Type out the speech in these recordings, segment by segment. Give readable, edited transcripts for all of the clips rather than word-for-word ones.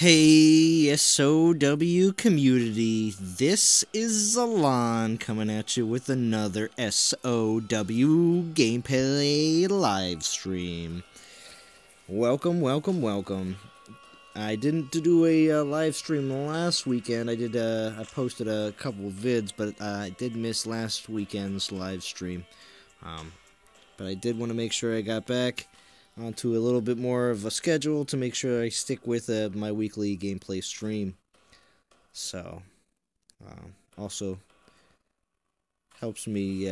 Hey, SOW community, this is Zalon coming at you with another SOW gameplay live stream. Welcome. I didn't do a live stream last weekend. I posted a couple of vids, but I did miss last weekend's live stream. But I did want to make sure I got back onto a little bit more of a schedule to make sure I stick with my weekly gameplay stream. So, also helps me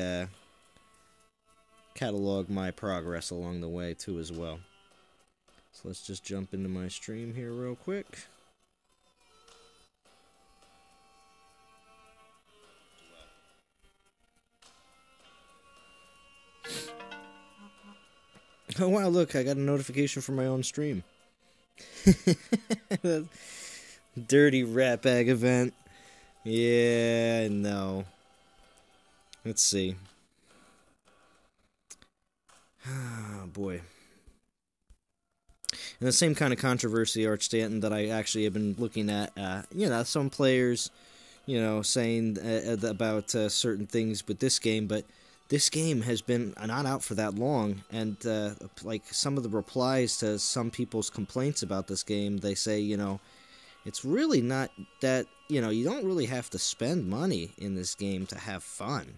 catalog my progress along the way too as well. So let's just jump into my stream here real quick. Oh wow, look, I got a notification from my own stream. Dirty Ratbag event. Yeah, no. Let's see. Oh boy. And the same kind of controversy, Arch Stanton, that I actually have been looking at, some players, saying about certain things with this game, but this game has been not out for that long, and like some of the replies to some people's complaints about this game, they say, it's really not that, you don't really have to spend money in this game to have fun.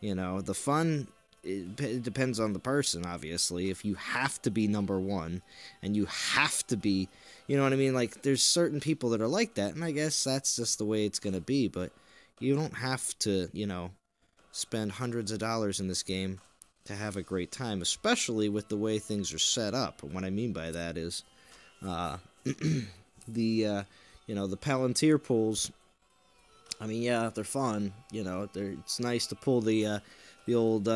The fun, it depends on the person, obviously. If you have to be number one, and you have to be, you know what I mean? Like, there's certain people that are like that, and I guess that's just the way it's going to be, but you don't have to, spend hundreds of dollars in this game to have a great time, especially with the way things are set up. What I mean by that is the Palantir pools. I mean, yeah, they're fun. It's nice to pull the old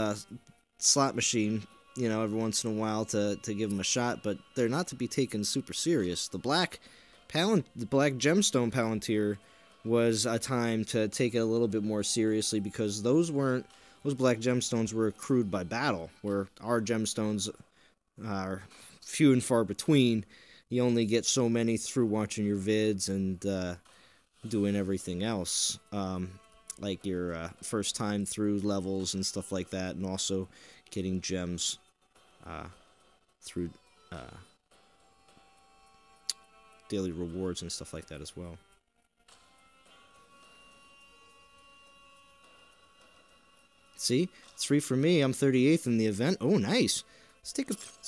slot machine, every once in a while to give them a shot, but they're not to be taken super serious. The black gemstone Palantir was a time to take it a little bit more seriously, because those black gemstones were accrued by battle, where our gemstones are few and far between. You only get so many through watching your vids and doing everything else, like your first time through levels and stuff like that, and also getting gems through daily rewards and stuff like that as well. See, it's free for me. I'm 38th in the event. Oh, nice. Let's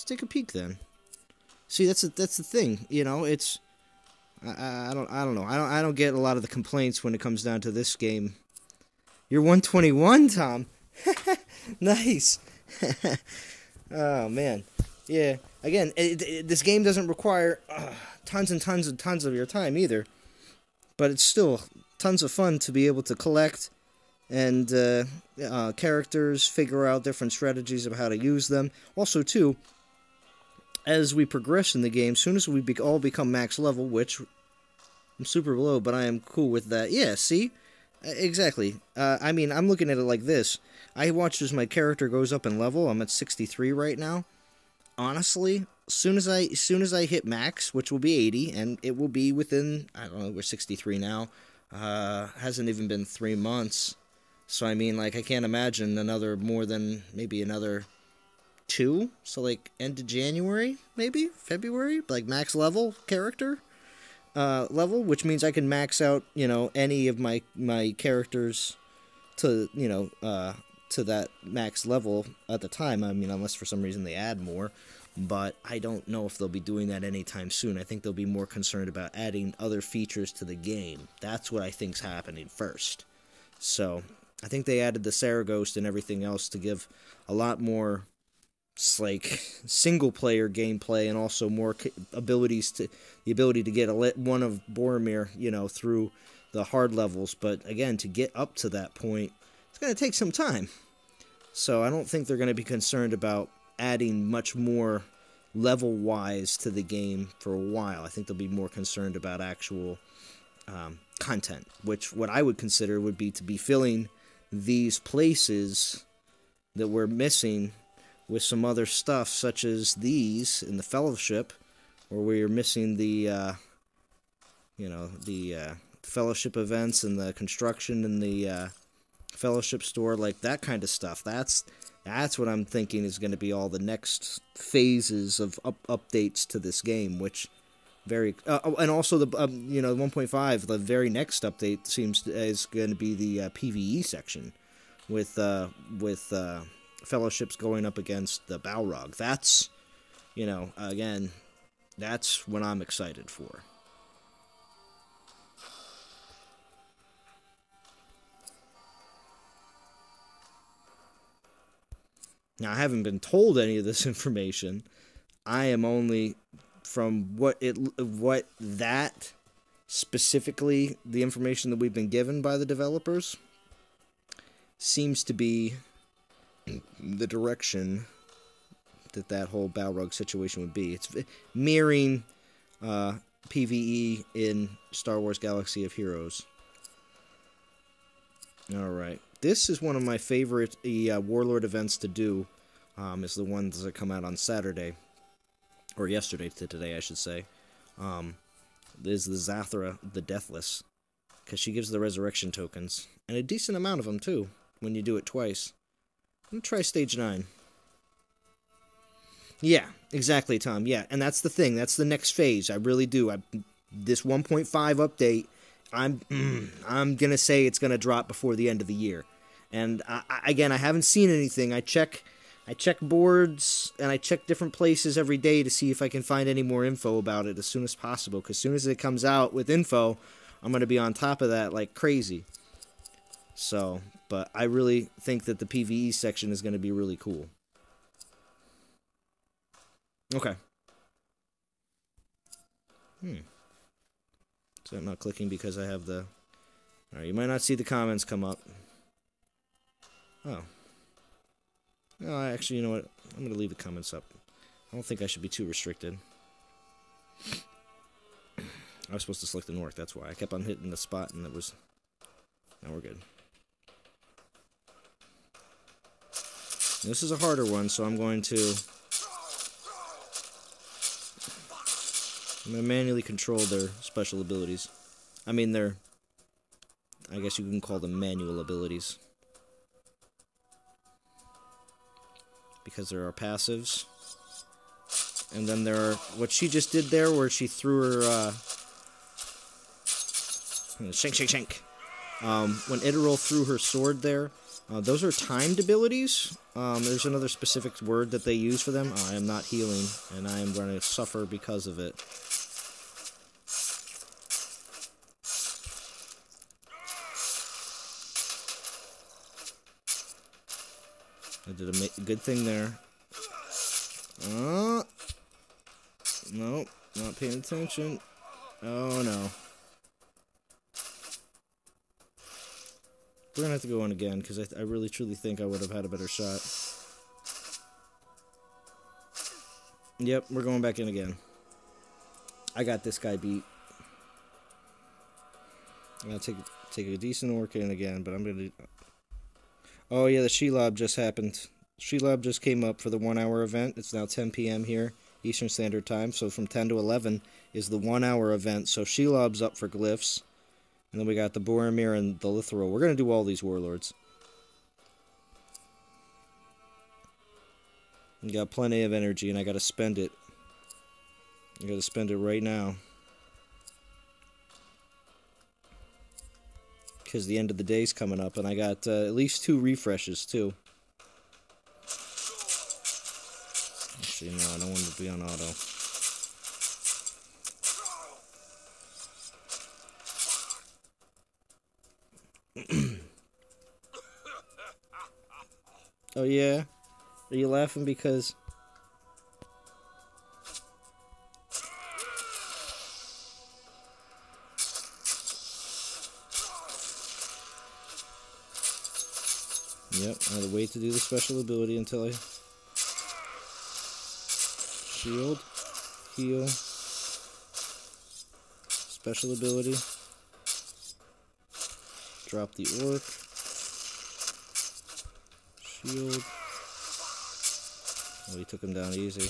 take a peek then. See, that's the thing. It's I don't know. I don't get a lot of the complaints when it comes down to this game. You're 121, Tom. Nice. Oh man. Yeah. Again, this game doesn't require tons and tons of your time either, but it's still tons of fun to be able to collect and characters, figure out different strategies of how to use them. Also, too, as we progress in the game, as soon as we all become max level, which I'm super low, but I am cool with that. Yeah, see? Exactly. I mean, I'm looking at it like this. I watched as my character goes up in level. I'm at 63 right now. Honestly, as soon as I hit max, which will be 80, and it will be within, I don't know, we're 63 now. Hasn't even been 3 months. So, I mean, like, I can't imagine more than maybe another 2. So, like, end of January, maybe? February? Like, max level character level, which means I can max out, any of my characters to, to that max level at the time. I mean, unless for some reason they add more. But I don't know if they'll be doing that anytime soon. I think they'll be more concerned about adding other features to the game. That's what I think's happening first. So, I think they added the Saragost and everything else to give a lot more, like, single-player gameplay, and also more the ability to get one of Boromir, through the hard levels. But again, to get up to that point, it's going to take some time. So I don't think they're going to be concerned about adding much more level-wise to the game for a while. I think they'll be more concerned about actual content, which what I would consider would be to be filling these places that we're missing with some other stuff, such as these in the Fellowship, or where you're missing the you know, the fellowship events and the construction and the fellowship store, like that kind of stuff. That's what I'm thinking is going to be all the next phases of updates to this game, which very and also the 1.5, the very next update is going to be the PvE section with fellowships going up against the Balrog. That's, again, that's what I'm excited for. Now, I haven't been told any of this information. I am only from what that specifically, the information that we've been given by the developers seems to be the direction that whole Balrog situation would be. It's mirroring PvE in Star Wars Galaxy of Heroes. Alright. This is one of my favorite Warlord events to do. Is the ones that come out on Saturday. Or yesterday to today, I should say. Is the Zathura, the Deathless. Because she gives the resurrection tokens. And a decent amount of them, too, when you do it twice. I'm going to try Stage 9. Yeah, exactly, Tom. Yeah, and that's the thing. That's the next phase. I really do. This 1.5 update, I'm going to say it's going to drop before the end of the year. And, again, I haven't seen anything. I check boards, and I check different places every day to see if I can find any more info about it as soon as possible. Because as soon as it comes out with info, I'm going to be on top of that like crazy. So, but I really think that the PvE section is going to be really cool. Okay. Is that not clicking because I have the... Alright, you might not see the comments come up. Oh. No, actually, you know what? I'm going to leave the comments up. I don't think I should be too restricted. I was supposed to select the north, that's why. I kept on hitting the spot and it was... Now we're good. This is a harder one, so I'm going to manually control their special abilities. I mean, I guess you can call them manual abilities. Because there are passives. And then there are... What she just did there, where she threw her... Shank, shank, shank. When Idarol threw her sword there, those are timed abilities. There's another specific word that they use for them. I am not healing, and I am going to suffer because of it. I did a good thing there. Nope, not paying attention. Oh no. We're gonna have to go on again, because I really truly think I would have had a better shot. Yep, we're going back in again. I got this guy beat. I'm gonna take a decent orc in again, but I'm gonna... Oh yeah, the Shelob just happened. Shelob just came up for the 1 hour event. It's now 10 p.m. here, Eastern Standard Time, so from 10 to 11 is the 1 hour event, so Shelob's up for glyphs. And then we got the Boromir and the Lithril. We're going to do all these Warlords. We got plenty of energy, and I got to spend it. I got to spend it right now. Because the end of the day's coming up, and I got at least 2 refreshes, too. Actually, no, I don't want to be on auto. Oh yeah? Are you laughing because... Yep, I had to wait to do the special ability until I... Shield. Heal. Special ability. Drop the orc. Shield. Oh, he took him down easy.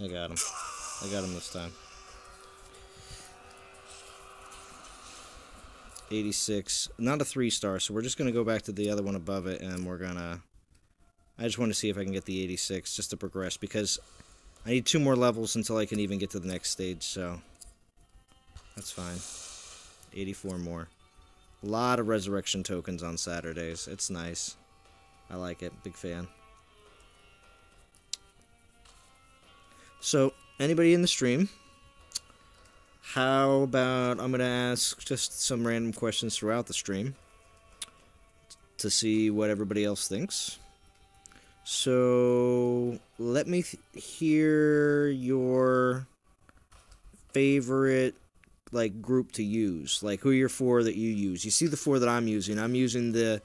I got him. I got him this time. 86. Not a 3-star, so we're just going to go back to the other one above it, and we're going to... I just want to see if I can get the 86 just to progress, because I need 2 more levels until I can even get to the next stage, so that's fine. 84 more. A lot of resurrection tokens on Saturdays. It's nice. I like it. Big fan. So, anybody in the stream, how about I'm going to ask just some random questions throughout the stream to see what everybody else thinks. So, let me hear your favorite, like, group to use. Like, who are your 4 that you use? You see the 4 that I'm using. I'm using the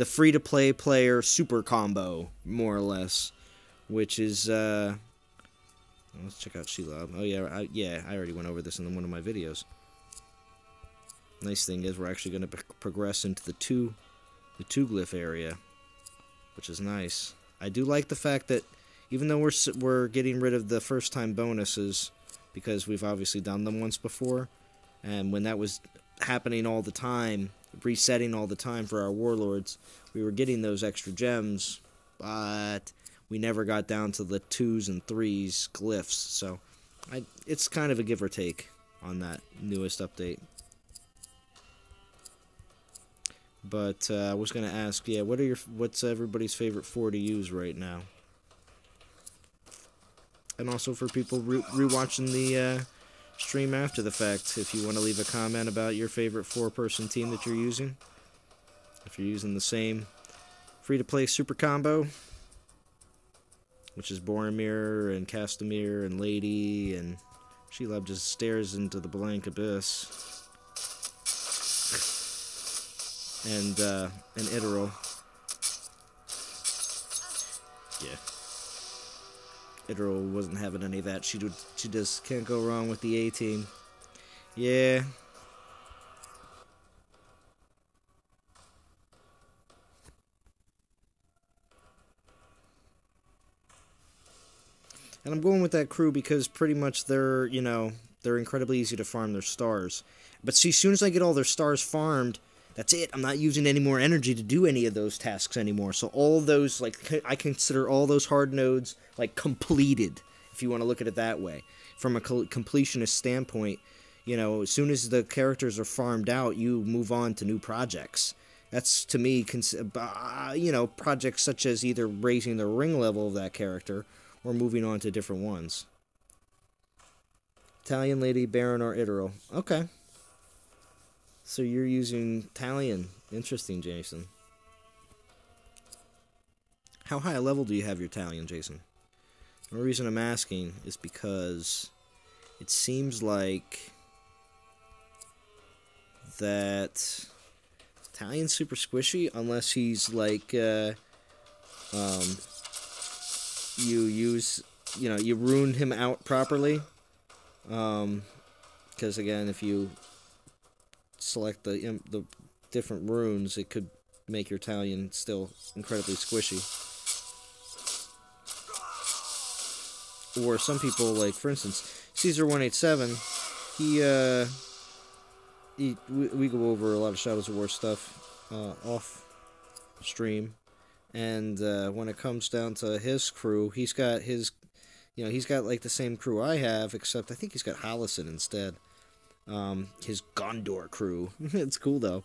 free-to-play player super combo, more or less, which is, let's check out Sheila. Oh, yeah, I already went over this in one of my videos. Nice thing is we're actually going to progress into the two glyph area, which is nice. I do like the fact that even though we're getting rid of the first-time bonuses, because we've obviously done them once before, and when that was happening all the time, resetting all the time for our Warlords, we were getting those extra gems, but we never got down to the 2s and 3s glyphs, so it's kind of a give or take on that newest update. But I was going to ask, yeah, what's everybody's favorite 4 to use right now? And also for people rewatching the stream after the fact, if you want to leave a comment about your favorite 4-person team that you're using. If you're using the same free-to-play super combo, which is Boromir and Castamir and Lady, and Shelob just stares into the blank abyss. And Iteral. Yeah. Iteral wasn't having any of that. She just can't go wrong with the A-team. Yeah. And I'm going with that crew because pretty much they're incredibly easy to farm their stars. But see, as soon as I get all their stars farmed, that's it. I'm not using any more energy to do any of those tasks anymore. So all those, like, I consider all those hard nodes, like, completed, if you want to look at it that way. From a completionist standpoint, as soon as the characters are farmed out, you move on to new projects. That's, to me, projects such as either raising the ring level of that character or moving on to different ones. Italian Lady, Baron, or Iteral. Okay. So you're using Talion. Interesting, Jason. How high a level do you have your Talion, Jason? The reason I'm asking is because it seems like that Talion's super squishy unless he's like you ruined him out properly. Because again, if you select the different runes, it could make your Talion still incredibly squishy. Or some people, like for instance, Caesar187, we go over a lot of Shadows of War stuff off stream, and when it comes down to his crew, he's got his, he's got like the same crew I have, except I think he's got Hallison instead. His Gondor crew. It's cool though.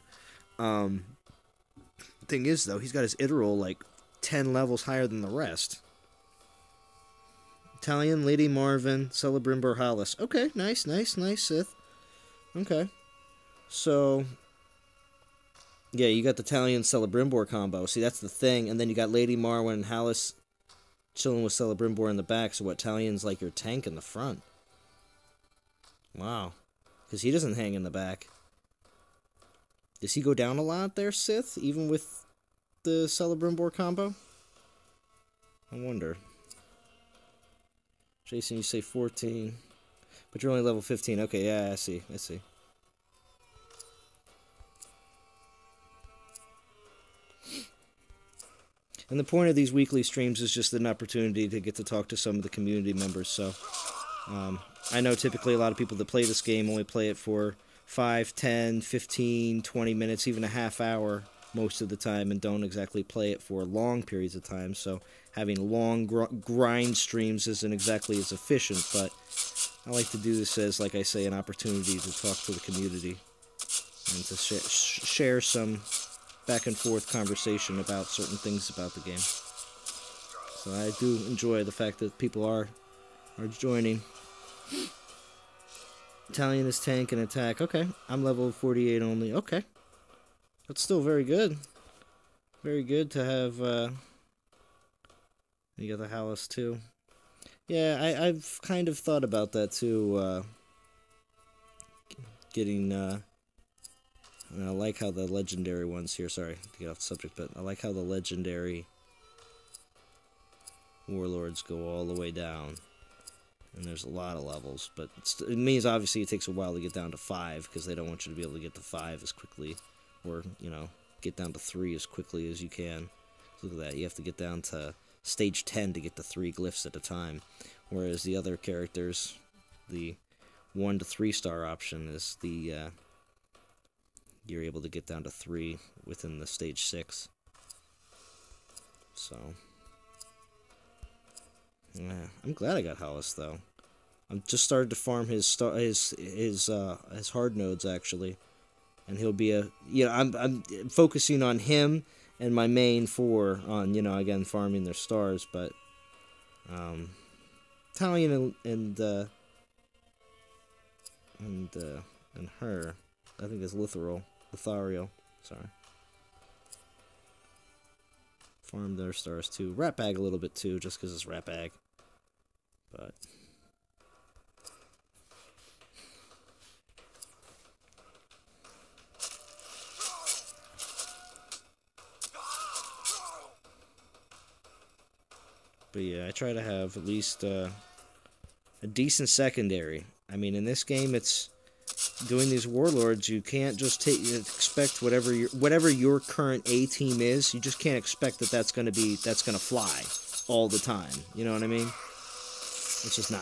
Thing is though, he's got his Iteral like 10 levels higher than the rest. Italian, Lady Marvin, Celebrimbor, Hallis. Okay, nice, Sith. Okay. So, yeah, you got the Italian Celebrimbor combo. See, that's the thing. And then you got Lady Marwyn and Hallis chilling with Celebrimbor in the back. So what, Talion's like your tank in the front. Wow. Because he doesn't hang in the back. Does he go down a lot there, Sith? Even with the Celebrimbor combo? I wonder. Jason, you say 14. But you're only level 15. Okay, yeah, I see. And the point of these weekly streams is just an opportunity to get to talk to some of the community members. So I know typically a lot of people that play this game only play it for 5, 10, 15, 20 minutes, even a half hour most of the time, and don't exactly play it for long periods of time. So having long grind streams isn't exactly as efficient, but I like to do this as, like I say, an opportunity to talk to the community and to share some back and forth conversation about certain things about the game. So I do enjoy the fact that people are joining. Italian is tank and attack. Okay, I'm level 48 only. Okay, that's still very good. Very good to have. You got the Hallis too. Yeah, I've kind of thought about that too. Getting. I like how the legendary ones here. Sorry to get off the subject, but I like how the legendary Warlords go all the way down. And there's a lot of levels, but it means obviously it takes a while to get down to 5, because they don't want you to be able to get to 5 as quickly, or, you know, get down to 3 as quickly as you can. Look at that, you have to get down to stage 10 to get to 3 glyphs at a time, whereas the other characters, the 1 to 3 star option is the, you're able to get down to 3 within the stage 6. So yeah, I'm glad I got Hallis though. I'm just started to farm his hard nodes actually, and he'll be I'm focusing on him and my main 4 on, you know, again farming their stars, but Italian and her, I think it's Lothario, sorry. Farm their stars too. Ratbag a little bit too, just because it's Ratbag. But yeah, I try to have at least a decent secondary. I mean, in this game, it's doing these Warlords. You can't just expect whatever your current A team is. You just can't expect that's gonna fly all the time. You know what I mean? It's just not.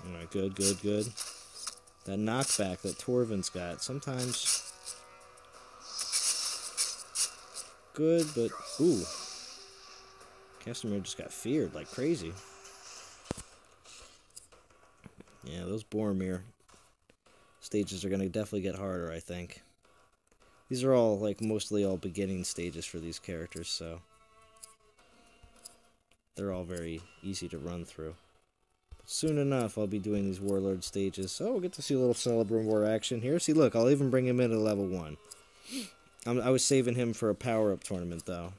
All right, good. That knockback that Torvin's got sometimes good, but ooh, Castamere just got feared like crazy. Yeah, those Boromir stages are going to definitely get harder, I think. These are all, like, mostly all beginning stages for these characters, so they're all very easy to run through. But soon enough, I'll be doing these Warlord stages, so we'll get to see a little Celebrant War action here. See, look, I'll even bring him in at level 1. I was saving him for a power-up tournament, though.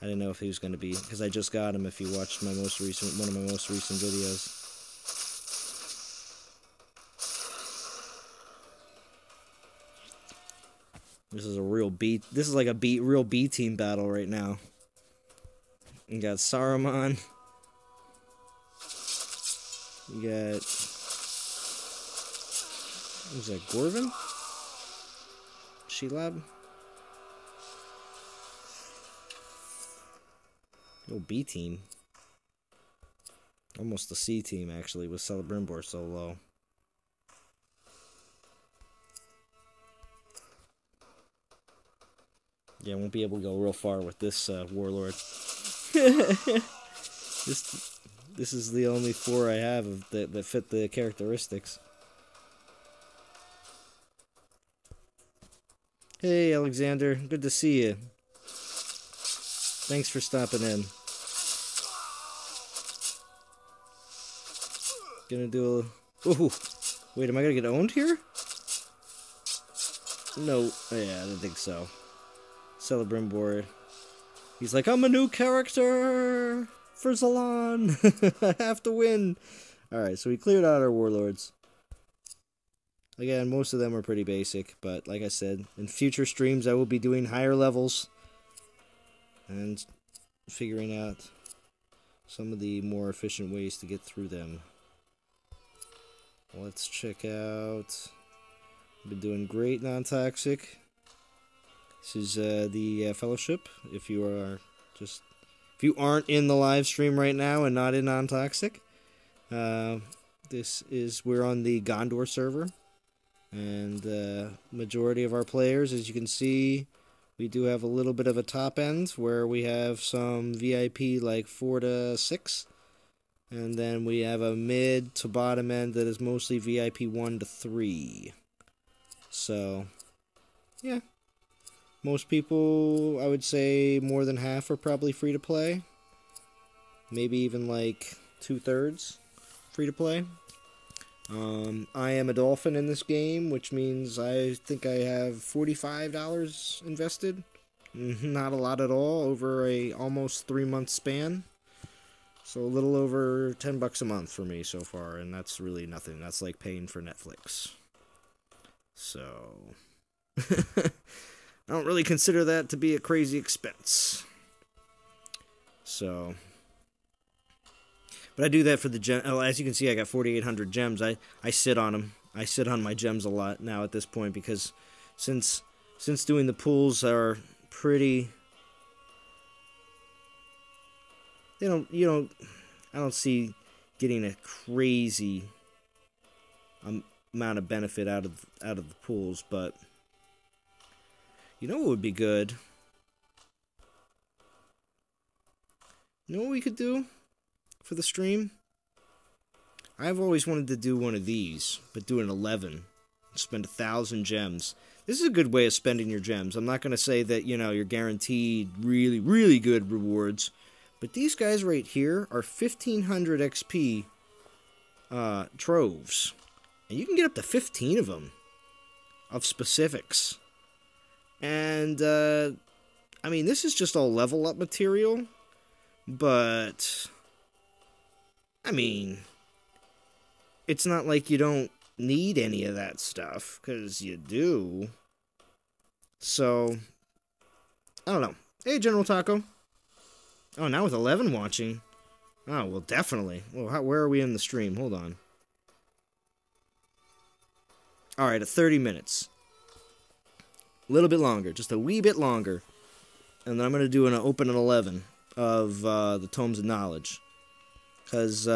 I didn't know if he was going to be, because I just got him if you watched one of my most recent videos. This is a real this is like a real B team battle right now. You got Saruman. You got, who's that, Gorvin? Shelob? Oh, B team. Almost the C team, actually, with Celebrimbor so low. Yeah, I won't be able to go real far with this Warlord. This is the only 4 I have that fit the characteristics. Hey, Alexander. Good to see you. Thanks for stopping in. Gonna do a... Ooh. Wait, am I gonna get owned here? No. Yeah, I didn't think so. Celebrimbor. He's like, I'm a new character for Zalon. I have to win. Alright, so we cleared out our Warlords. Again, most of them are pretty basic, but like I said, in future streams I will be doing higher levels and figuring out some of the more efficient ways to get through them. Let's check out... Been doing great non-toxic. This is the Fellowship. If you aren't in the live stream right now and not in non-toxic, we're on the Gondor server, and majority of our players, as you can see, we do have a little bit of a top end where we have some VIP like 4 to 6, and then we have a mid to bottom end that is mostly VIP 1 to 3. So, yeah. Most people, I would say more than half are probably free to play. Maybe even like 2/3 free to play. I am a dolphin in this game, which means I think I have $45 invested. Not a lot at all over a almost 3-month span. So a little over $10 a month for me so far, and that's really nothing. That's like paying for Netflix. So I don't really consider that to be a crazy expense. So, but I do that for the gem. Oh, as you can see, I got 4,800 gems. I sit on them. I sit on my gems a lot now at this point because since doing the pools are pretty, I don't see getting a crazy amount of benefit out of the pools, but you know what would be good? You know what we could do for the stream? I've always wanted to do one of these, but do an 11. Spend 1,000 gems. This is a good way of spending your gems. I'm not going to say that, you're guaranteed really, really good rewards, but these guys right here are 1,500 XP troves. And you can get up to 15 of them of specifics. And, this is just all level up material, but, it's not like you don't need any of that stuff, because you do. So, I don't know. Hey, General Taco. Oh, now with 11 watching. Oh, well, definitely. Well, where are we in the stream? Hold on. Alright, at 30 minutes. A little bit longer. Just a wee bit longer. And then I'm going to do an open an 11 of the Tomes of Knowledge. Because,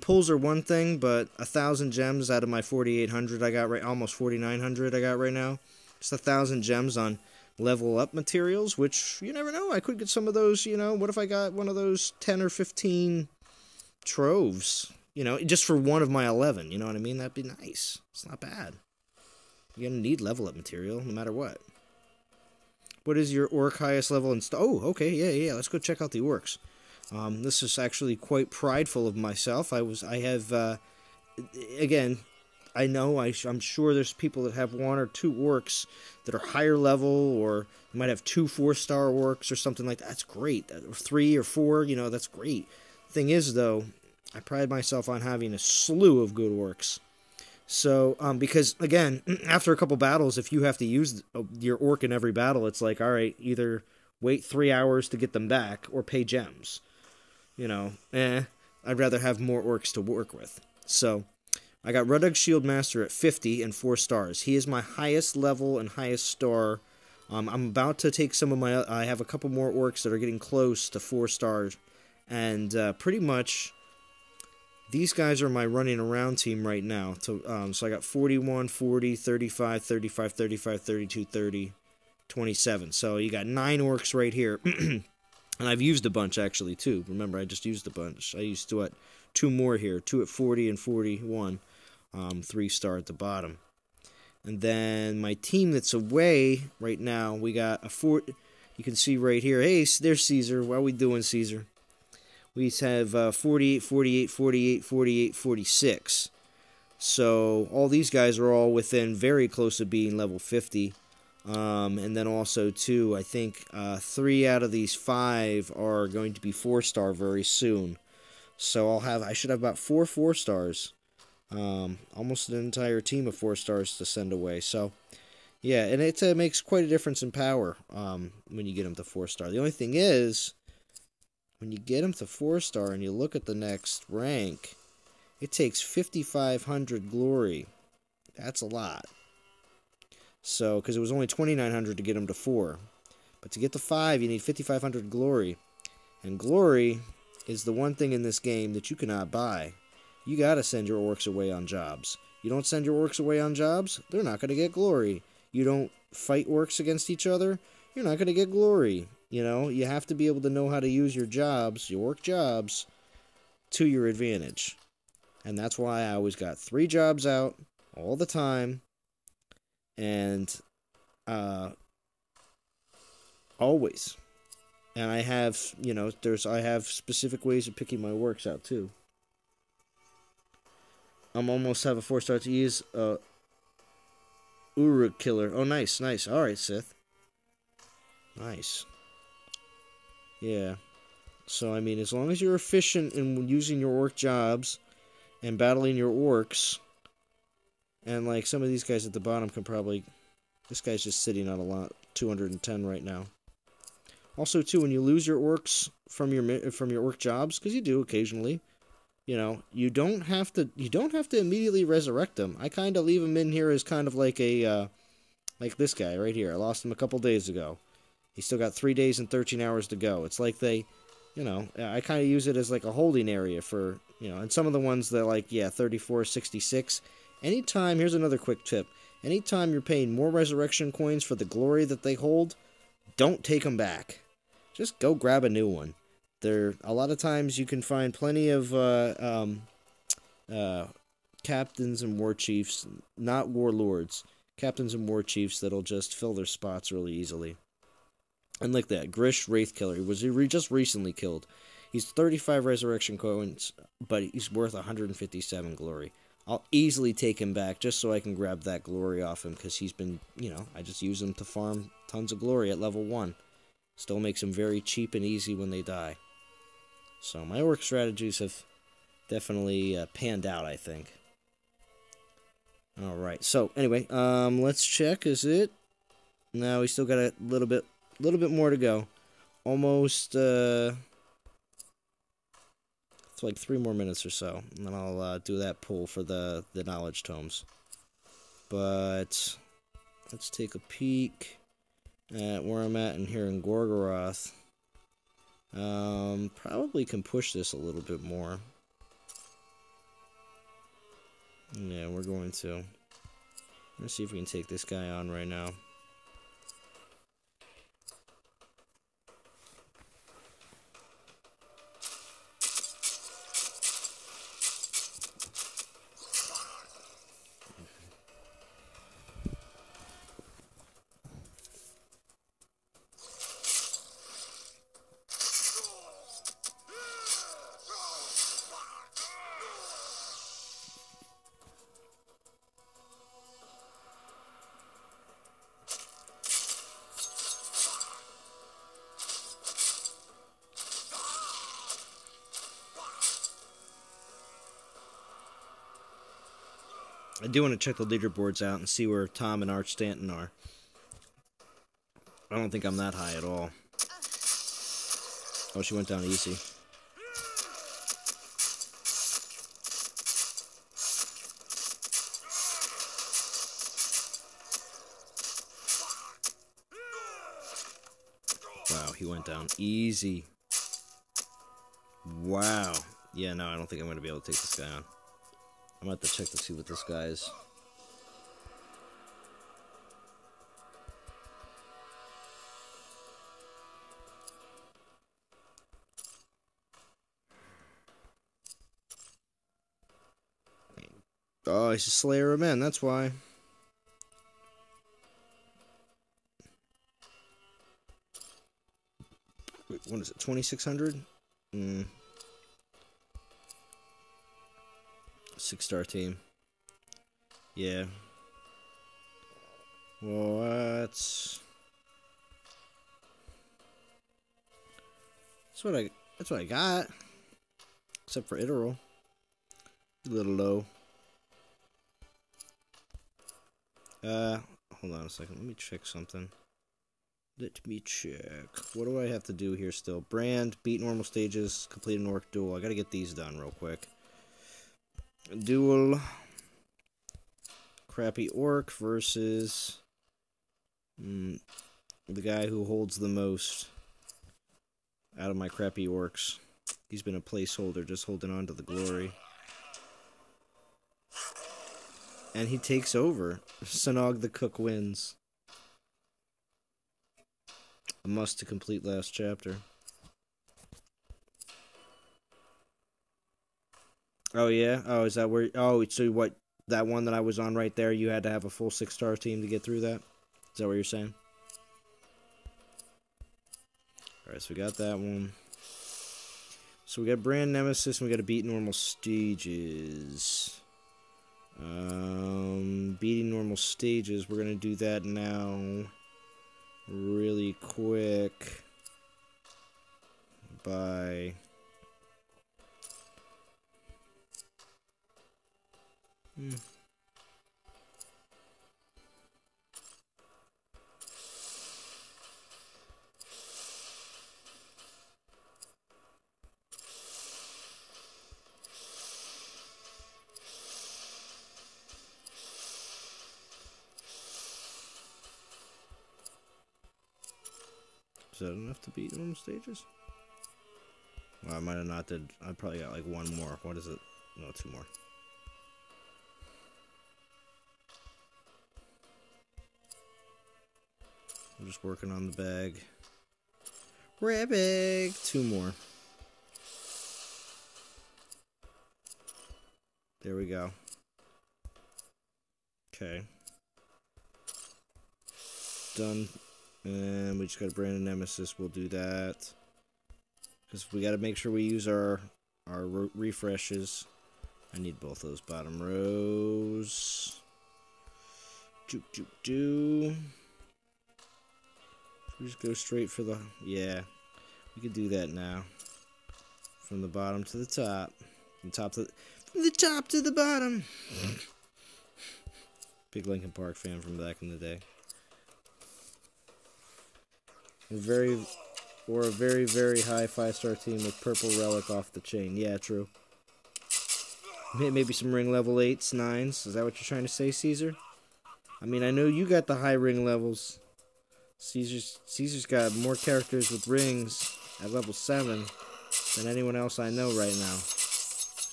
pulls are one thing, but 1,000 gems out of my 4,800 I got almost 4,900 I got right now. Just 1,000 gems on level up materials, which you never know. I could get some of those, what if I got one of those 10 or 15 troves, just for one of my 11, you know what I mean? That'd be nice. It's not bad. You're gonna need level up material, no matter what. What is your orc highest level in oh, okay, yeah, let's go check out the orcs. This is actually quite prideful of myself. I'm sure there's people that have 1 or 2 orcs that are higher level, or you might have 2 4-star orcs or something like that. That's great. Or 3 or 4, that's great. Thing is, though, I pride myself on having a slew of good orcs. So, because, again, after a couple battles, if you have to use your orc in every battle, it's like, alright, either wait 3 hours to get them back, or pay gems. I'd rather have more orcs to work with. So, I got Ratbag Shieldmaster at 50 and 4 stars. He is my highest level and highest star. I'm about to take some of I have a couple more orcs that are getting close to 4 stars. And pretty much, these guys are my running around team right now. So I got 41, 40, 35, 35, 35, 32, 30, 27. So you got 9 orcs right here. And I've used a bunch, actually, too. Remember, I just used a bunch. I used 2 more here. 2 at 40 and 41. 3 star at the bottom. And then my team that's away right now, we got a 4. You can see right here. Hey, there's Caesar. How we doing, Caesar? We have 48, 48, 48, 48, 46. So all these guys are all within very close to being level 50. And then also, too, I think 3 out of these 5 are going to be 4-star very soon. So I should have about 4 4-stars. Almost an entire team of 4-stars to send away. So, yeah, and it makes quite a difference in power when you get them to 4-star. The only thing is, when you get them to 4-star and you look at the next rank, it takes 5,500 glory. That's a lot. So, because it was only 2,900 to get him to 4. But to get to 5, you need 5,500 glory. And glory is the one thing in this game that you cannot buy. You gotta send your orcs away on jobs. You don't send your orcs away on jobs, they're not gonna get glory. You don't fight orcs against each other, you're not gonna get glory. You know, you have to be able to know how to use your jobs, your orc jobs, to your advantage. And that's why I always got 3 jobs out all the time. And always. And I have, you know, I have specific ways of picking my orcs out too. I'm almost have a 4-star to use Uruk killer. Oh, nice, nice. All right, Sith. Nice. Yeah. So, I mean, as long as you're efficient in using your orc jobs and battling your orcs, and, like, some of these guys at the bottom can probably... This guy's just sitting on a lot, 210 right now. Also, too, when you lose your orcs from your orc jobs, because you do occasionally, you know, you don't have to immediately resurrect them. I kind of leave them in here as kind of like a like this guy right here. I lost him a couple days ago. He's still got 3 days and 13 hours to go. It's like they, you know, I kind of use it as like a holding area for, you know, and some of the ones that like, yeah, 34, 66. Anytime, here's another quick tip. Anytime you're paying more resurrection coins for the glory that they hold, don't take them back. Just go grab a new one. There, a lot of times you can find plenty of captains and war chiefs, not warlords, captains and war chiefs that'll just fill their spots really easily. And like that, Grish Wraithkiller, he was just recently killed. He's 35 resurrection coins, but he's worth 157 glory. I'll easily take him back just so I can grab that glory off him, because he's been, you know, I just use him to farm tons of glory at level 1. Still makes them very cheap and easy when they die. So my orc strategies have definitely panned out, I think. Alright, so anyway, let's check, is it? No, we still got a little bit more to go. Almost, it's like 3 more minutes or so, and then I'll do that pull for the knowledge tomes. But let's take a peek at where I'm at in here in Gorgoroth. Probably can push this a little bit more. Yeah, we're going to. Let's see if we can take this guy on right now. I do want to check the leaderboards out and see where Tom and Arch Stanton are. I don't think I'm that high at all. Oh, she went down easy. Wow, he went down easy. Wow. Yeah, no, I don't think I'm going to be able to take this guy on. I'm going to have to check to see what this guy is. Oh, he's a Slayer of Men, that's why. Wait, what is it, 2,600? 6-star team. Yeah. Well, that's what I got. Except for Iteral. A little low. Hold on a second. Let me check something. Let me check. What do I have to do here still? Brand, beat normal stages, complete an orc duel. I gotta get these done real quick. Duel. Crappy orc versus The guy who holds the most out of my crappy orcs. He's been a placeholder, just holding on to the glory. And he takes over. Sanog the Cook wins. A must to complete last chapter. Oh, yeah? Oh, is that where... Oh, so what... That one that I was on right there, you had to have a full 6-star team to get through that? Is that what you're saying? Alright, so we got that one. So we got Brand Nemesis, and we got to beat normal stages. Beating normal stages, we're going to do that now really quick by... Is that enough to beat normal stages? Well, I might have not did. I probably got like one more. What is it? No, 2 more. I'm just working on the bag. Ratbag! 2 more. There we go. Okay. Done. And we just got a Brand Nemesis. We'll do that. Because we got to make sure we use our refreshes. I need both those bottom rows. We just go straight for the... Yeah. We could do that now. From the bottom to the top. From the top to the bottom. Big Linkin Park fan from back in the day. A very high 5-star team with purple relic off the chain. Yeah, true. Maybe some ring level 8s, 9s. Is that what you're trying to say, Caesar? I mean, I know you got the high ring levels. Caesar's got more characters with rings at level 7 than anyone else I know right now.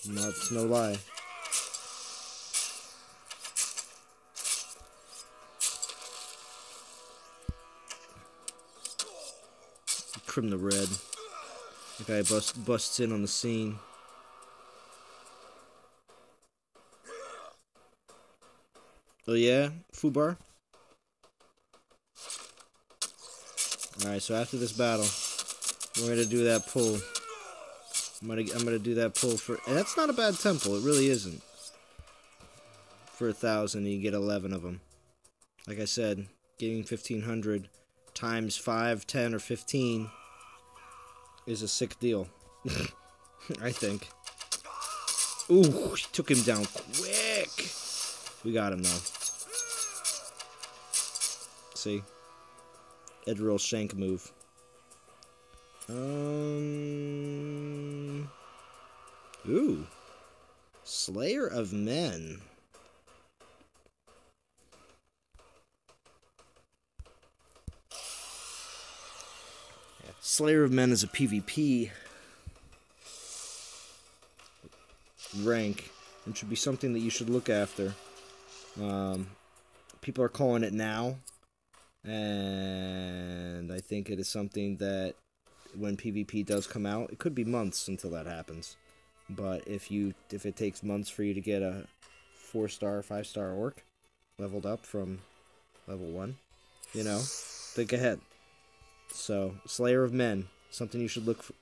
No, it's no lie. Trim the red. The guy busts in on the scene. Oh yeah, Fubar. All right, so after this battle, we're gonna do that pull. I'm gonna do that pull for, and that's not a bad temple. It really isn't. For 1,000, you get 11 of them. Like I said, getting 1,500 times 5, 10, or 15 is a sick deal. I think. Ooh, he took him down quick. We got him though. See? Edrill shank move. Ooh. Slayer of Men. Yeah. Slayer of Men is a PvP rank and should be something that you should look after. People are calling it now, and I think it is something that when PvP does come out, it could be months until that happens. But if it takes months for you to get a 4-star, 5-star orc leveled up from level 1, you know, think ahead. So, Slayer of Men, something you should look for.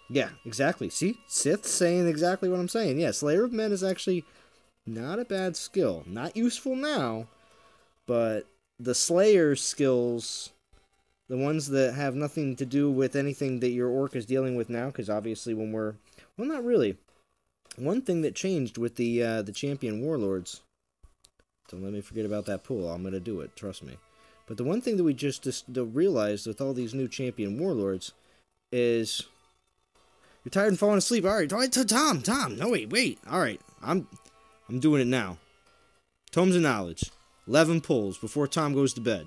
Yeah, exactly. See? Sith's saying exactly what I'm saying. Yeah, Slayer of Men is actually not a bad skill. Not useful now, but the Slayer skills, the ones that have nothing to do with anything that your orc is dealing with now, because obviously when we're... Well, not really. One thing that changed with the champion Warlords... Don't let me forget about that pool. I'm going to do it. Trust me. But the one thing that we just realized with all these new champion Warlords is... You're tired and falling asleep. All right, Tom. No, wait. All right, I'm doing it now. Tomes of Knowledge. 11 pulls before Tom goes to bed.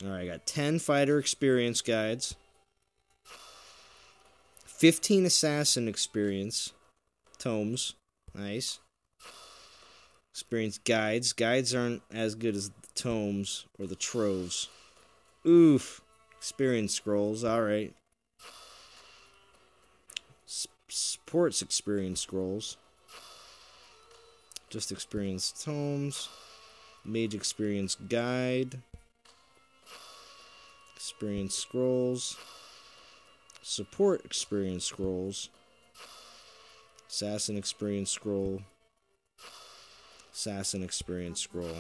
Alright, I got 10 fighter experience guides. 15 assassin experience tomes. Nice. Experience guides. Guides aren't as good as the tomes or the troves. Oof. Experience scrolls. Alright. Supports experience scrolls. Just experience tomes. Mage experience guide. Experience scrolls. Support experience scrolls. Assassin experience scroll. Assassin experience scroll.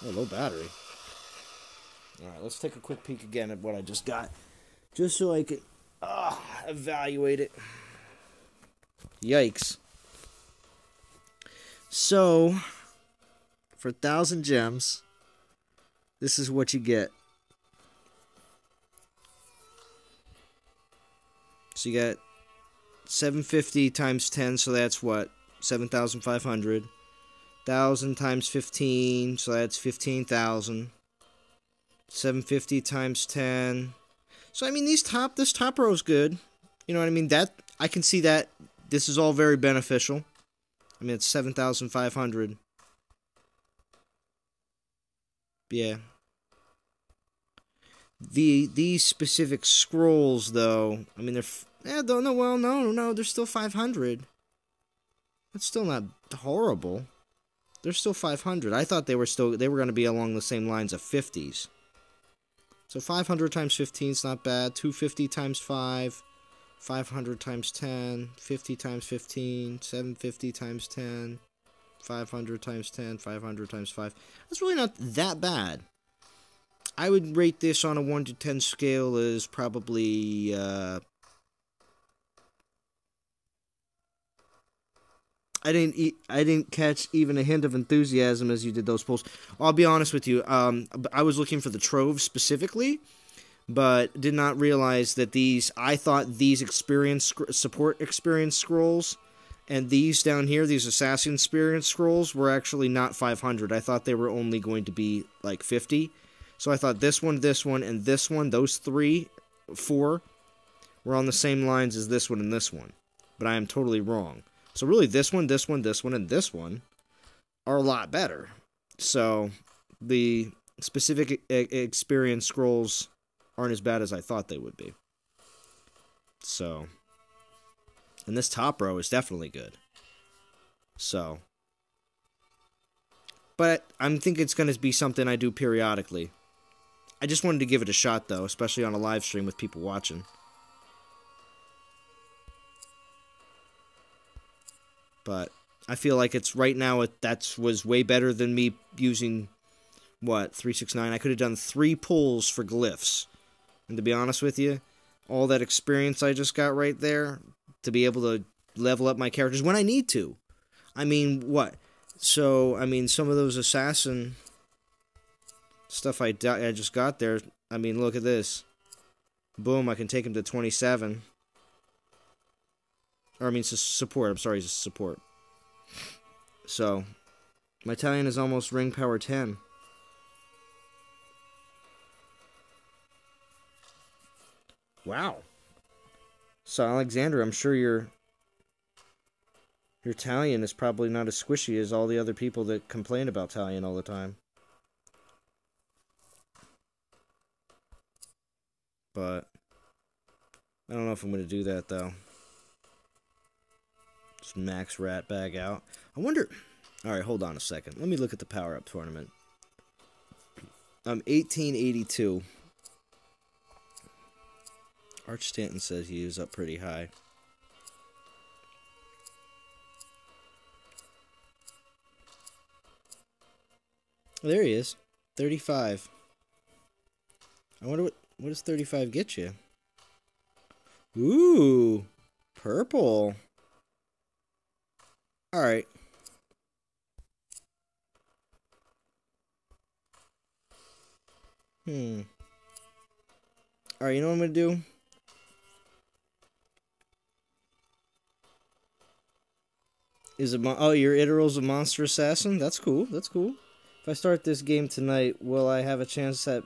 Oh, low battery. Alright, let's take a quick peek again at what I just got. Just so I can evaluate it. Yikes. So, for 1,000 gems, this is what you get. So you got 750 times 10, so that's what? 7,500. 1,000 times 15, so that's 15,000. 750 times 10. So I mean, this top row is good. You know what I mean? That I can see that this is all very beneficial. I mean, it's 7,500. Yeah. These specific scrolls, though, I mean, they're still 500. That's still not horrible. They're still 500. I thought they were going to be along the same lines of 50s. So 500 times 15 is not bad. 250 times 5, 500 times 10, 50 times 15, 750 times 10, 500 times 10, 500 times 5. That's really not that bad. I would rate this on a 1 to 10 scale as probably I didn't catch even a hint of enthusiasm as you did those polls. I'll be honest with you. I was looking for the Trove specifically, but did not realize that I thought these support experience scrolls and these down here, these assassin experience scrolls, were actually not 500. I thought they were only going to be like 50. So I thought this one, and this one, those 4, were on the same lines as this one and this one. But I am totally wrong. So really, this one, and this one are a lot better. So the specific experience scrolls aren't as bad as I thought they would be. So, and this top row is definitely good. So, but I think it's going to be something I do periodically. I just wanted to give it a shot, though, especially on a live stream with people watching. But I feel like it's right now, that was way better than me using, 369. I could have done 3 pulls for glyphs. And to be honest with you, all that experience I just got right there, to be able to level up my characters when I need to. I mean, So, I mean, some of those assassin stuff I just got there, I mean, look at this. Boom, I can take him to 27. Or, I mean, support. I'm sorry, it's support. So, my Italian is almost ring power 10. Wow. So, Alexander, I'm sure your Italian is probably not as squishy as all the other people that complain about Italian all the time. But I don't know if I'm going to do that, though. Just max Ratbag out. I wonder... Alright, hold on a second. Let me look at the power-up tournament. 1882. Arch Stanton says he is up pretty high. There he is. 35. I wonder what does 35 get you? Ooh. Purple. Alright. Alright, you know what I'm going to do? Is it? Oh, your Iteral's a monster assassin. That's cool. That's cool. If I start this game tonight, will I have a chance at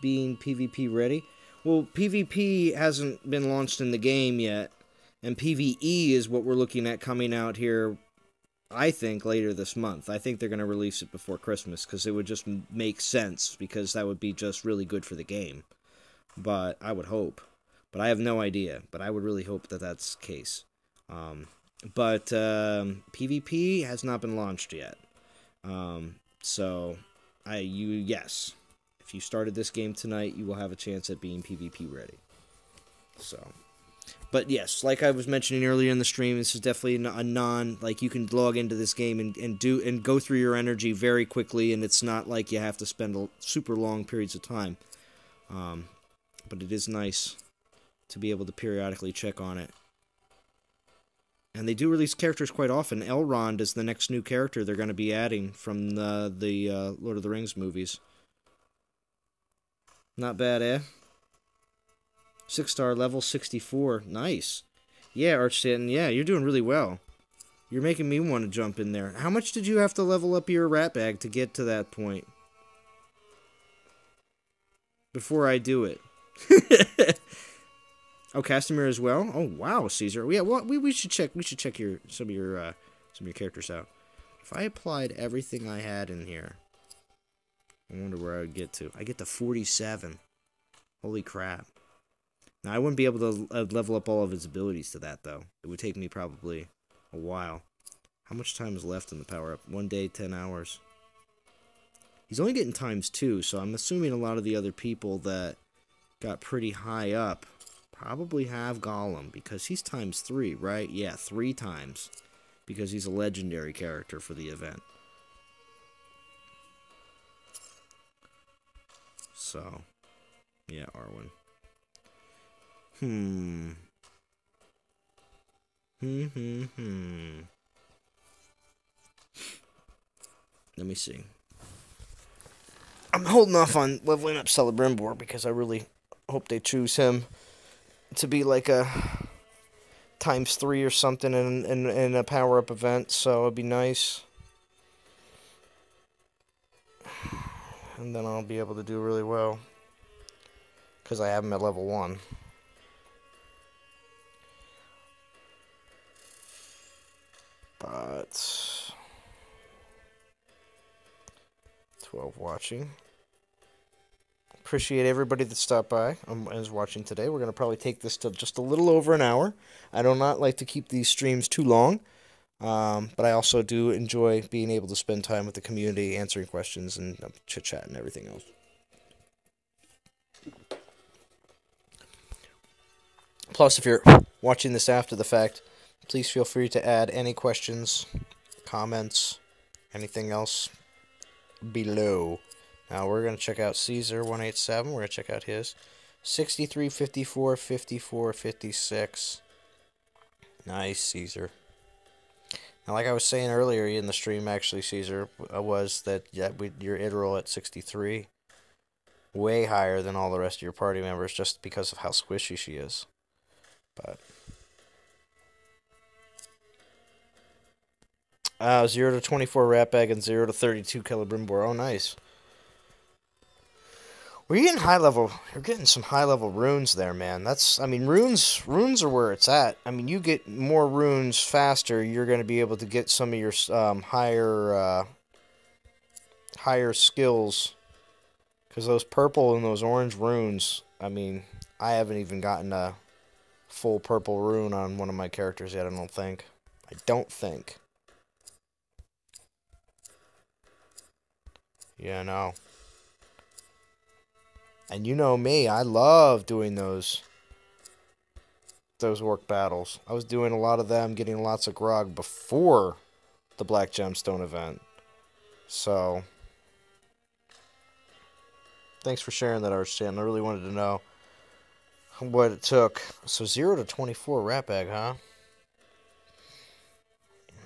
being PvP ready? Well, PvP hasn't been launched in the game yet, and PvE is what we're looking at coming out here, I think, later this month. I think they're going to release it before Christmas, because it would just make sense, because that would be just really good for the game. But I would hope. But I have no idea. But I would really hope that that's the case. But PvP has not been launched yet. So, yes. If you started this game tonight, you will have a chance at being PvP ready. So, but yes, like I was mentioning earlier in the stream, this is definitely a like you can log into this game and go through your energy very quickly, and it's not like you have to spend super long periods of time. But it is nice to be able to periodically check on it. And they do release characters quite often. Elrond is the next new character they're going to be adding from the Lord of the Rings movies. Not bad, eh? 6-star level 64. Nice. Yeah, Archstanton, yeah, you're doing really well. You're making me want to jump in there. How much did you have to level up your Ratbag to get to that point? Before I do it. Oh, Castamere as well? Oh, wow, Caesar. Yeah, well, we should check some of your characters out. If I applied everything I had in here, I wonder where I would get to. I get to 47. Holy crap. Now, I wouldn't be able to level up all of his abilities to that, though. It would take me probably a while. How much time is left in the power-up? 1 day, 10 hours. He's only getting ×2, so I'm assuming a lot of the other people that got pretty high up probably have Gollum, because he's ×3, right? Yeah, 3 times. Because he's a legendary character for the event. So, yeah, Arwen. Let me see. I'm holding off on leveling up Celebrimbor because I really hope they choose him to be like a ×3 or something in a power-up event, so it'd be nice. And then I'll be able to do really well. Because I have him at level 1. But 12 watching. Appreciate everybody that stopped by and is watching today. We're going to probably take this to just a little over an hour. I do not like to keep these streams too long. But I also do enjoy being able to spend time with the community, answering questions and chit-chat and everything else. Plus, if you're watching this after the fact, please feel free to add any questions, comments, anything else below. Now, we're going to check out Caesar187. We're going to check out his 63, 54, 54, 56. Nice, Caesar. Now, like I was saying earlier in the stream, actually, Caesar, was that your Iteral at 63. Way higher than all the rest of your party members just because of how squishy she is. But 0 to 24 Ratbag and 0 to 32 Celebrimbor. Oh, nice. Well, you're getting high level. You're getting some high level runes there, man. Runes are where it's at. I mean, you get more runes faster. You're going to be able to get some of your higher skills. Because those purple and those orange runes, I mean, I haven't even gotten a full purple rune on one of my characters yet, I don't think. Yeah, no. And you know me, I love doing those orc battles. I was doing a lot of them, getting lots of grog before the Black Gemstone event. So, thanks for sharing that, Archstan. I really wanted to know what it took. So 0 to 24 Ratbag, huh?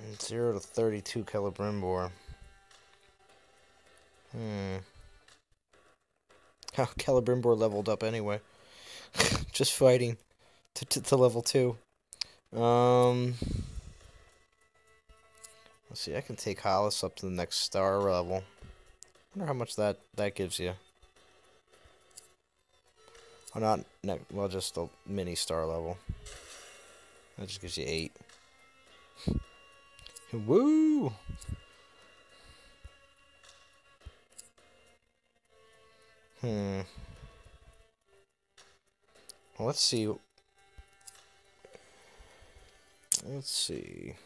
And 0 to 32 Celebrimbor. How Celebrimbor leveled up anyway. Just fighting to level 2. Let's see, I can take Hollis up to the next star level. Wonder how much that gives you. Oh, not well, just a mini star level. That just gives you 8. Woo! Well, let's see. Let's see.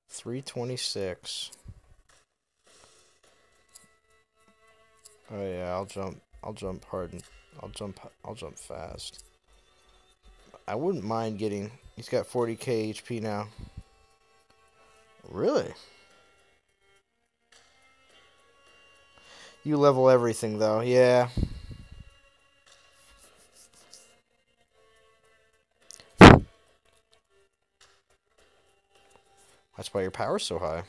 326. Oh yeah, I'll jump hard and I'll jump fast. I wouldn't mind getting, he's got 40k HP now. Really? You level everything though, yeah. That's why your power's so high.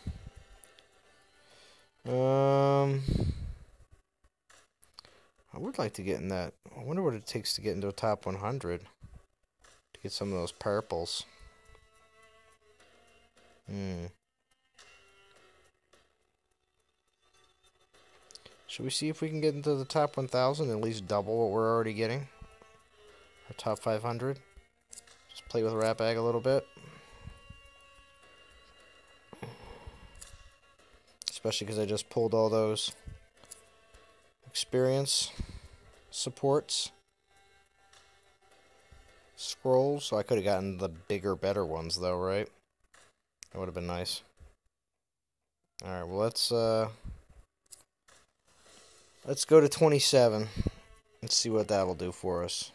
I would like to get in that. I wonder what it takes to get into a top 100. To get some of those purples. Should we see if we can get into the top 1,000 and at least double what we're already getting? Our top 500. Just play with Ratbag a little bit. Especially because I just pulled all those experience supports. Scrolls. So I could have gotten the bigger, better ones though, right? That would have been nice. Alright, well let's go to 27. Let's see what that'll do for us.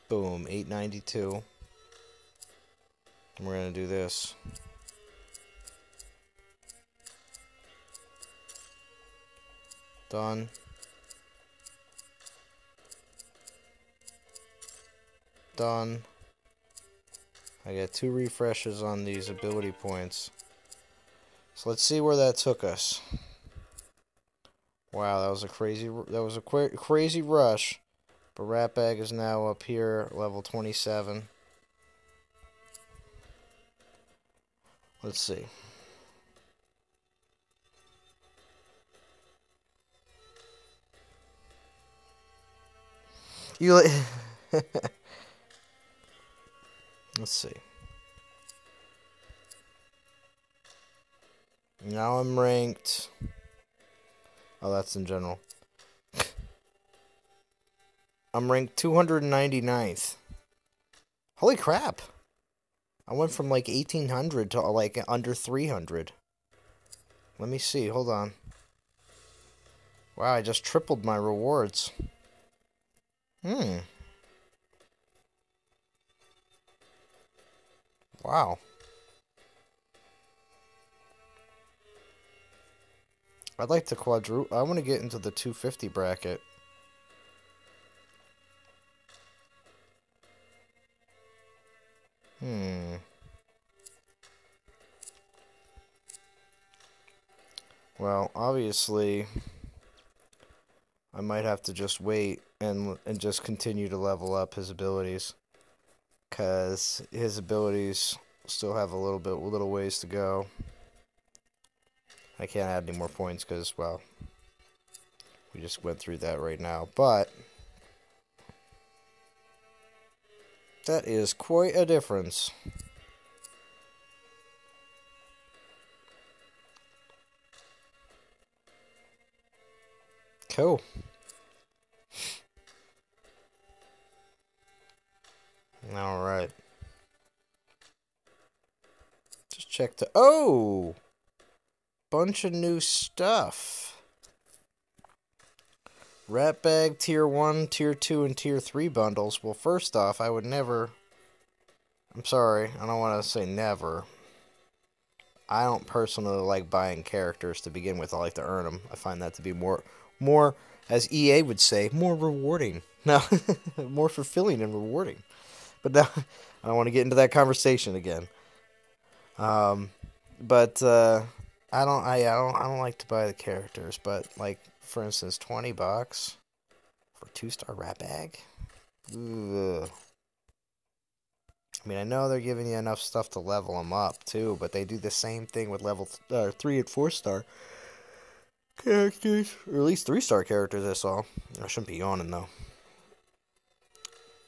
Boom, 892. And we're going to do this. Done. Done. I got 2 refreshes on these ability points. So let's see where that took us. Wow, that was a crazy rush. But Ratbag is now up here, level 27. Let's see. Let's see. Now I'm ranked. Oh, that's in general. I'm ranked 299th. Holy crap. I went from like 1800 to like under 300. Let me see. Hold on. Wow, I just tripled my rewards. Wow. I'd like to quadruple. I want to get into the 250 bracket. Well, obviously, I might have to just wait and just continue to level up his abilities, because his abilities still have a little ways to go. I can't add any more points because, well, we just went through that right now, but that is quite a difference. Cool. Alright. Just check the... Oh! Bunch of new stuff. Ratbag Tier 1, Tier 2, and Tier 3 bundles. Well, first off, I would never... I'm sorry, I don't want to say never. I don't personally like buying characters to begin with. I like to earn them. I find that to be more, as EA would say, more rewarding. No, more fulfilling and rewarding. But now, I don't want to get into that conversation again. But I don't like to buy the characters. But like, for instance, $20 for 2-star Ratbag. Ugh. I mean, I know they're giving you enough stuff to level them up, too, but they do the same thing with level 3 and 4-star characters. Or at least 3-star characters I saw. I shouldn't be yawning, though.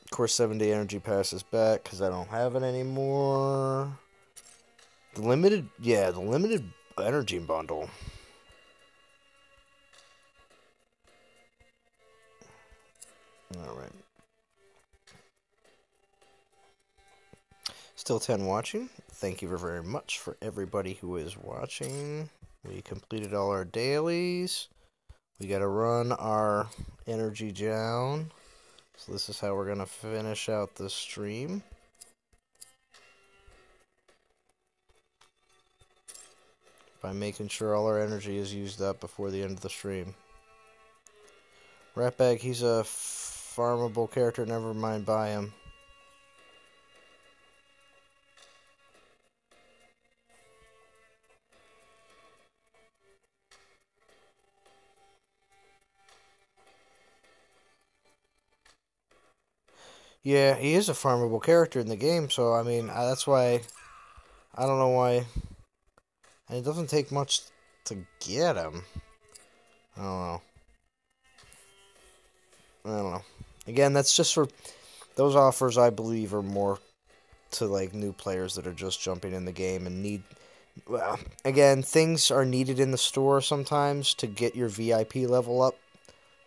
Of course, 7-day energy pass is back, because I don't have it anymore. The limited energy bundle. Alright. Still 10 watching. Thank you very much for everybody who is watching. We completed all our dailies. We got to run our energy down. So this is how we're going to finish out the stream. By making sure all our energy is used up before the end of the stream. Ratbag, he's a farmable character. Never mind buy him. Yeah, he is a farmable character in the game, so, I mean, that's why, I don't know why, and it doesn't take much to get him. I don't know. Again, that's just for, those offers, I believe, are more to, like, new players that are just jumping in the game and need, well, again, things are needed in the store sometimes to get your VIP level up,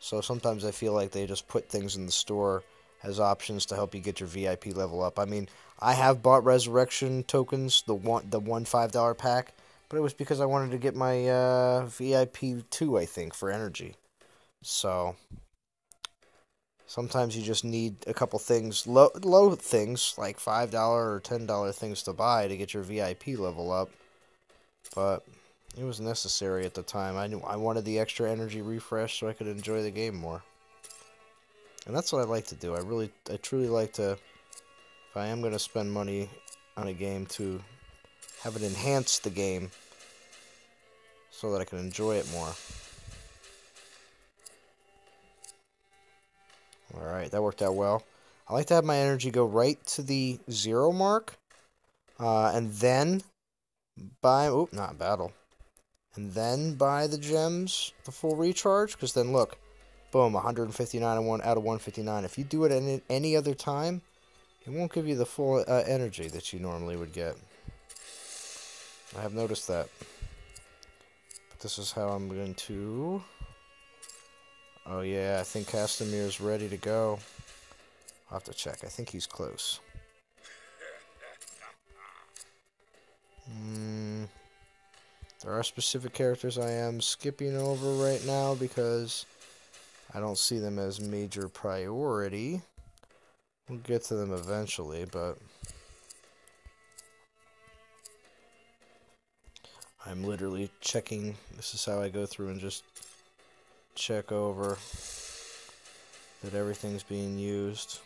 so sometimes I feel like they just put things in the store as options to help you get your VIP level up. I mean, I have bought resurrection tokens, the one $5 pack, but it was because I wanted to get my VIP 2, I think, for energy. So sometimes you just need a couple things, low things like $5 or $10 things to buy to get your VIP level up. But it was necessary at the time. I wanted the extra energy refresh so I could enjoy the game more. And that's what I like to do. I truly like to, if I am going to spend money on a game, to have it enhance the game so that I can enjoy it more. Alright, that worked out well. I like to have my energy go right to the 0 mark, and then buy, not battle, and then buy the gems, the full recharge, because then look, boom, 159 out of 159. If you do it any other time, it won't give you the full energy that you normally would get. I have noticed that. But this is how I'm going to... Oh yeah, I think Castamir's ready to go. I'll have to check. I think he's close. There are specific characters I am skipping over right now because I don't see them as major priority. We'll get to them eventually, but I'm literally checking. This is how I go through and just check over that everything's being used.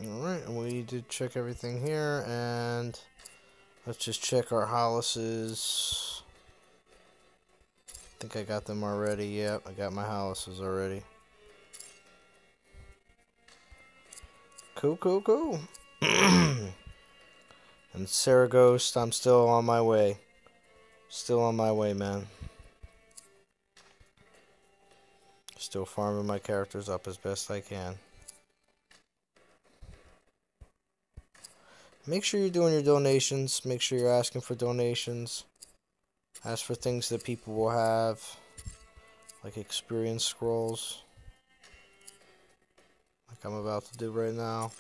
Alright, and we did check everything here, and let's just check our Hollises. I think I got them already. Yep, I got my Hollises already. Cool. And Saragost, I'm still on my way. Still on my way, man. Still farming my characters up as best I can. Make sure you're doing your donations. Make sure you're asking for donations. Ask for things that people will have, like experience scrolls, like I'm about to do right now.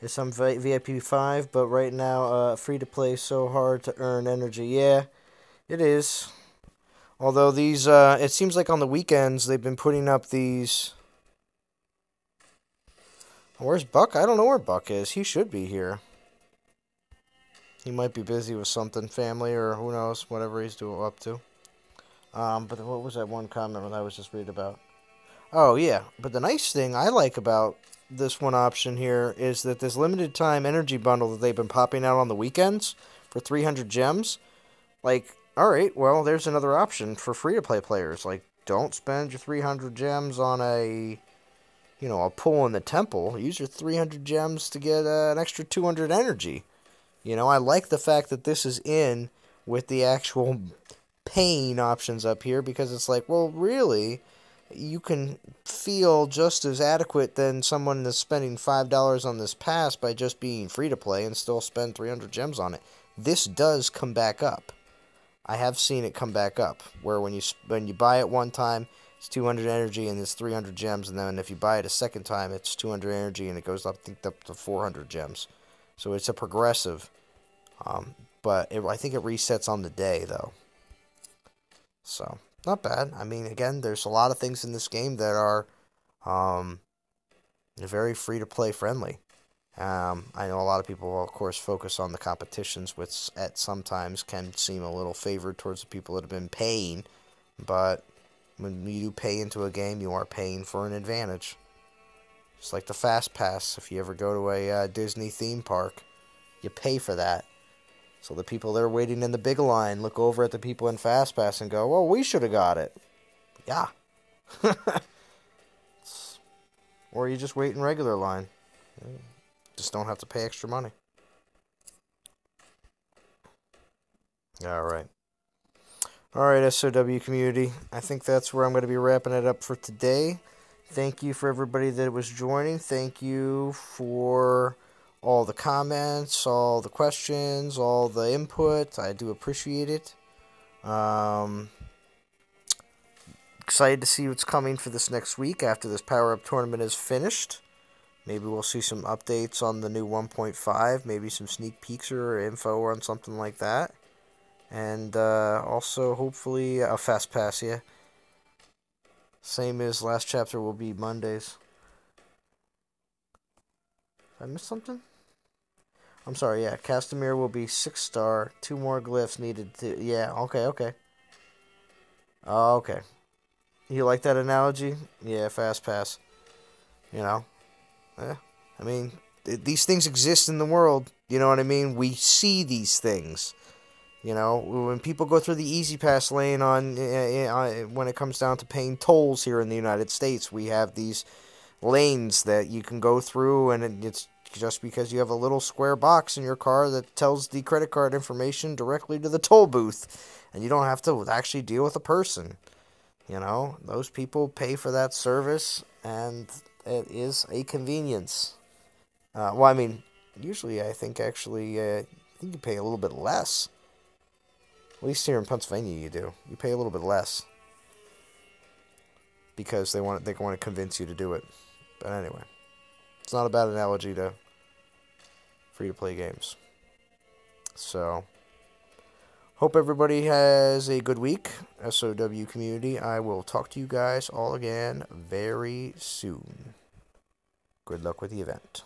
Yes, I'm VIP 5, but right now, free to play so hard to earn energy. Yeah, it is. Although these, it seems like on the weekends they've been putting up these. Where's Buck? I don't know where Buck is. He should be here. He might be busy with something, family, or who knows, whatever he's up to. But what was that one comment that I was just reading about? Oh, yeah. But the nice thing I like about this one option here is that this limited time energy bundle that they've been popping out on the weekends for 300 gems, like, alright, well, there's another option for free-to-play players. Like, don't spend your 300 gems on a pull in the temple. Use your 300 gems to get an extra 200 energy. I like the fact that this is in with the actual paying options up here, because it's like, well, really, you can feel just as adequate than someone that's spending $5 on this pass by just being free to play and still spend 300 gems on it. This does come back up. I have seen it come back up, where when you buy it one time, it's 200 energy and it's 300 gems, and then if you buy it a second time, it's 200 energy and it goes up, I think, up to 400 gems. So it's a progressive, but I think it resets on the day, though. So, not bad. I mean, again, there's a lot of things in this game that are very free-to-play friendly. I know a lot of people, of course, focus on the competitions, which at sometimes can seem a little favored towards the people that have been paying, but when you do pay into a game, you are paying for an advantage. Just like the Fast Pass, if you ever go to a Disney theme park, you pay for that. So the people that are waiting in the big line look over at the people in Fast Pass and go, well, we should have got it. Yeah. Or you just wait in regular line. Just don't have to pay extra money. Alright. Alright, SOW community. I think that's where I'm going to be wrapping it up for today. Thank you for everybody that was joining. Thank you for all the comments, all the questions, all the input. I do appreciate it. Excited to see what's coming for this next week after this power-up tournament is finished. Maybe we'll see some updates on the new 1.5, maybe some sneak peeks or info on something like that. And also, hopefully, a Fast Pass, yeah. Same as last chapter will be Mondays. Did I miss something? I'm sorry, yeah. Castamere will be 6-star. 2 more glyphs needed to... Yeah, okay. Oh, okay. You like that analogy? Yeah, Fast Pass. Yeah. I mean, these things exist in the world. You know what I mean? We see these things. When people go through the Easy Pass lane when it comes down to paying tolls here in the United States, we have these lanes that you can go through, and it's just because you have a little square box in your car that tells the credit card information directly to the toll booth, and you don't have to actually deal with a person. Those people pay for that service, and it is a convenience. Well, I mean, usually I think actually you pay a little bit less. At least here in Pennsylvania you do. You pay a little bit less because they want to convince you to do it. But anyway, it's not a bad analogy to free-to-play games. So, hope everybody has a good week, SOW community. I will talk to you guys all again very soon. Good luck with the event.